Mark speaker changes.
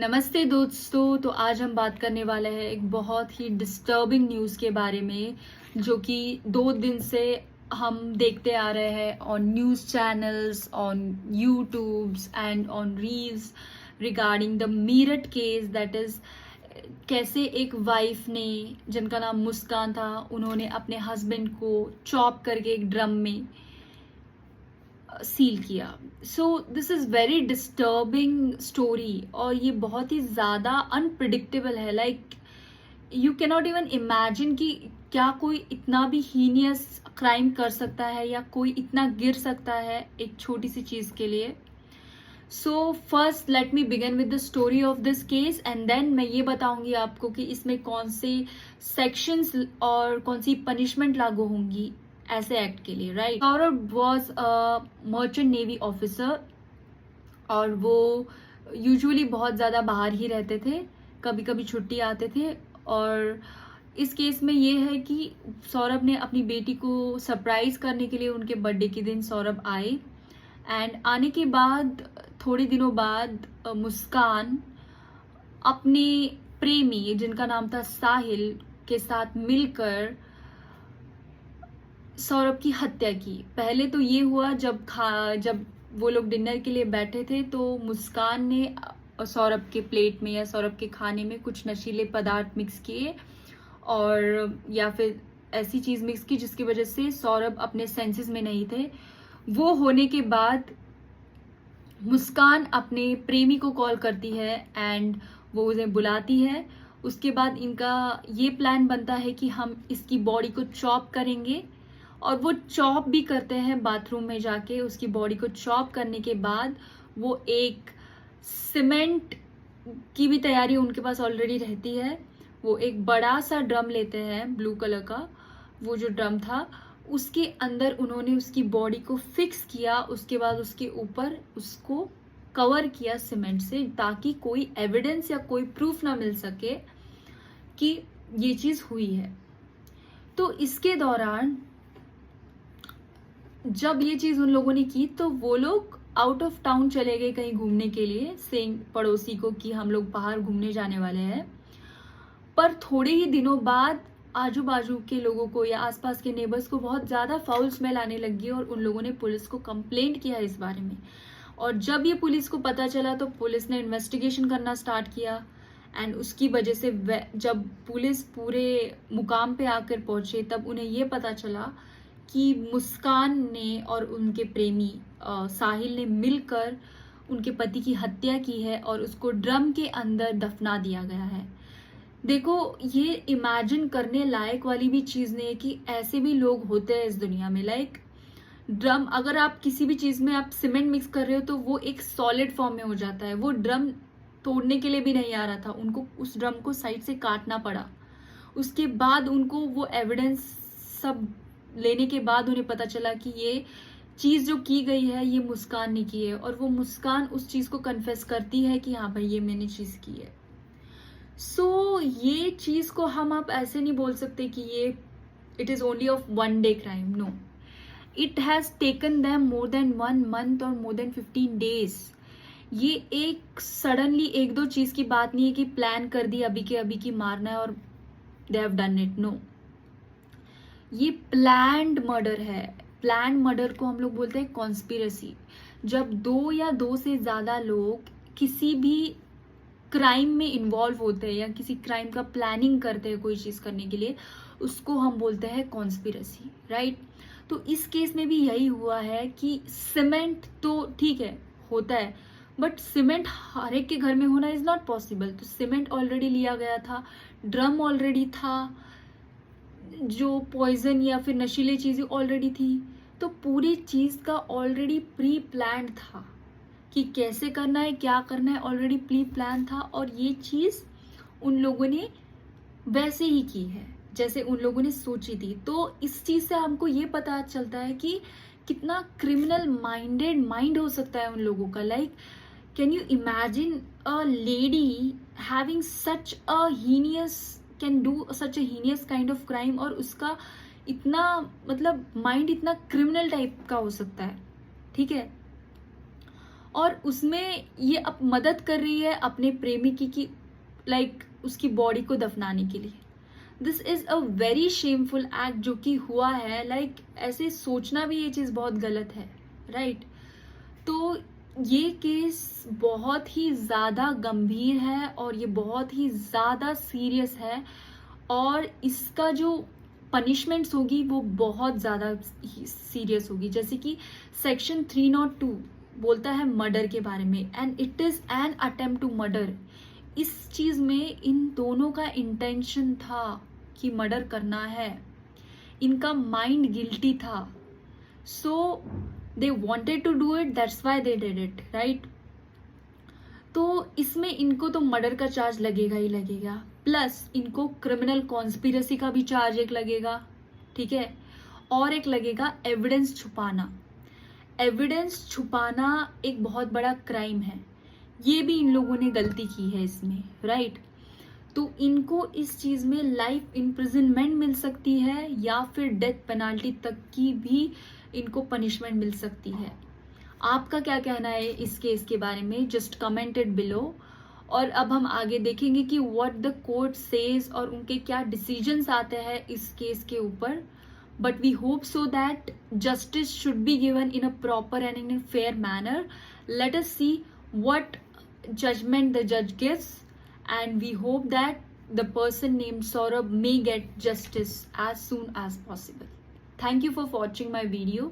Speaker 1: नमस्ते दोस्तों। तो आज हम बात करने वाले हैं एक बहुत ही डिस्टर्बिंग न्यूज़ के बारे में, जो कि 2 दिन से हम देखते आ रहे हैं on news channels, on YouTubes and on reels regarding the Meerut case. That is कैसे एक वाइफ ने, जिनका नाम मुस्कान था, उन्होंने अपने हस्बैंड को चॉप करके एक ड्रम में सील किया। So this is very disturbing story और ये बहुत ही ज़्यादा अनप्रिडिक्टेबल है। Like you cannot even imagine कि क्या कोई इतना भी हीनियस क्राइम कर सकता है या कोई इतना गिर सकता है एक छोटी सी चीज़ के लिए। So first let me begin with the story of this case and then मैं ये बताऊंगी आपको कि इसमें कौन से सेक्शंस और कौन सी पनिशमेंट लागू होंगी ऐसे एक्ट के लिए। Right, Saurabh was a merchant navy officer और वो यूजुअली बहुत ज़्यादा बाहर ही रहते थे, कभी कभी छुट्टी आते थे। और इस केस में ये है कि सौरभ ने अपनी बेटी को सरप्राइज करने के लिए उनके बर्थडे के दिन सौरभ आए एंड आने के बाद थोड़े दिनों बाद मुस्कान अपने प्रेमी, जिनका नाम था साहिल, के साथ मिलकर सौरभ की हत्या की। पहले तो ये हुआ जब वो लोग डिनर के लिए बैठे थे तो मुस्कान ने सौरभ के प्लेट में या सौरभ के खाने में कुछ नशीले पदार्थ मिक्स किए और या फिर ऐसी चीज मिक्स की जिसकी वजह से सौरभ अपने सेंसेस में नहीं थे। वो होने के बाद मुस्कान अपने प्रेमी को कॉल करती है एंड वो उन्हें बुलाती है। उसके बाद इनका ये प्लान बनता है कि हम इसकी बॉडी को चॉप करेंगे और वो चॉप भी करते हैं बाथरूम में जाके। उसकी बॉडी को चॉप करने के बाद वो एक सीमेंट की भी तैयारी उनके पास ऑलरेडी रहती है। वो एक बड़ा सा ड्रम लेते हैं, ब्लू कलर का वो जो ड्रम था, उसके अंदर उन्होंने उसकी बॉडी को फिक्स किया। उसके बाद उसके ऊपर उसको कवर किया सीमेंट से, ताकि कोई एविडेंस या कोई प्रूफ ना मिल सके कि ये चीज हुई है। तो इसके दौरान जब ये चीज उन लोगों ने की तो वो लोग आउट ऑफ टाउन चले गए कहीं घूमने के लिए, सेइंग पड़ोसी को कि हम लोग बाहर घूमने जाने वाले हैं। पर थोड़े ही दिनों बाद आजू बाजू के लोगों को या आसपास के नेबर्स को बहुत ज्यादा फाउल स्मेल आने लगी और उन लोगों ने पुलिस को कंप्लेंट किया इस बारे में। और जब ये पुलिस को पता चला तो पुलिस ने इन्वेस्टिगेशन करना स्टार्ट किया एंड उसकी वजह से जब पुलिस पूरे मुकाम पे आकर पहुंचे तब उन्हें ये पता चला कि मुस्कान ने और उनके प्रेमी साहिल ने मिलकर उनके पति की हत्या की है और उसको ड्रम के अंदर दफना दिया गया है। देखो, ये इमेजिन करने लायक वाली भी चीज नहीं है कि ऐसे भी लोग होते हैं इस दुनिया में। लाइक ड्रम, अगर आप किसी भी चीज में आप सीमेंट मिक्स कर रहे हो तो वो एक सॉलिड फॉर्म में हो जाता है। वो ड्रम तोड़ने के लिए भी नहीं आ रहा था, उनको उस ड्रम को साइड से काटना पड़ा। उसके बाद उनको वो एविडेंस सब लेने के बाद उन्हें पता चला कि ये चीज जो की गई है ये मुस्कान ने की है और वो मुस्कान उस चीज को कन्फेस करती है कि हाँ भाई ये मैंने चीज की है। सो ये चीज को हम आप ऐसे नहीं बोल सकते कि ये it is only of 1 day crime. No, it has taken them more than 1 month और मोर देन 15 डेज। ये एक सडनली 1-2 चीज की बात नहीं है कि प्लान कर दी अभी के अभी की मारना है और they have done it. No, ये प्लान्ड मर्डर है। प्लान्ड मर्डर को हम लोग बोलते हैं कॉन्स्पिरेसी। जब 2 या 2 से ज्यादा लोग किसी भी क्राइम में इन्वॉल्व होते हैं या किसी क्राइम का प्लानिंग करते हैं कोई चीज करने के लिए, उसको हम बोलते हैं कॉन्स्पिरेसी। राइट, तो इस केस में भी यही हुआ है कि सीमेंट तो ठीक है होता है, बट सीमेंट हर एक के घर में होना इज नॉट पॉसिबल। तो सीमेंट ऑलरेडी लिया गया था, ड्रम ऑलरेडी था, जो पॉइजन या फिर नशीली चीजें ऑलरेडी थी। तो पूरी चीज का ऑलरेडी प्री प्लान था कि कैसे करना है, क्या करना है, ऑलरेडी प्री प्लान था। और ये चीज उन लोगों ने वैसे ही की है जैसे उन लोगों ने सोची थी। तो इस चीज से हमको ये पता चलता है कि कितना क्रिमिनल माइंडेड माइंड हो सकता है उन लोगों का। Like can you imagine a lady having such a heinous can do such a heinous kind of crime और उसका इतना मतलब माइंड इतना क्रिमिनल टाइप का हो सकता है। ठीक है, और उसमें ये अब मदद कर रही है अपने प्रेमिकी की लाइक उसकी बॉडी को दफनाने के लिए। This is a very shameful act जो कि हुआ है, लाइक ऐसे सोचना भी ये चीज़ बहुत गलत है, राइट? तो ये केस बहुत ही ज़्यादा गंभीर है और ये बहुत ही ज़्यादा सीरियस है और इसका जो पनिशमेंट्स होगी वो बहुत ज़्यादा सीरियस होगी। जैसे कि सेक्शन 302 बोलता है मर्डर के बारे में, and it is an attempt to murder. इस चीज़ में इन दोनों का इंटेंशन था कि मर्डर करना है, इनका माइंड गिल्टी था, so they wanted to do it, that's why they did it, right? तो इसमें इनको तो मर्डर का चार्ज लगेगा ही लगेगा, प्लस इनको क्रिमिनल कॉन्स्पिरेसी का भी चार्ज एक लगेगा, ठीक है? और एक लगेगा एविडेंस छुपाना। एविडेंस छुपाना एक बहुत बड़ा क्राइम है, ये भी इन लोगों ने गलती की है इसमें, राइट? तो इनको इस चीज़ में लाइफ इम्प्रिजनमेंट मिल सकती है या फिर डेथ पेनाल्टी तक की भी इनको पनिशमेंट मिल सकती है। आपका क्या कहना है इस केस के बारे में? Just comment it below. और अब हम आगे देखेंगे कि व्हाट द कोर्ट सेज और उनके क्या डिसीजंस आते हैं इस केस के ऊपर। But we hope so that justice should be given in a proper and in a fair manner. Let us see what judgment the judge gives, and we hope that the person named Saurabh may get justice as soon as possible. Thank you for watching my video.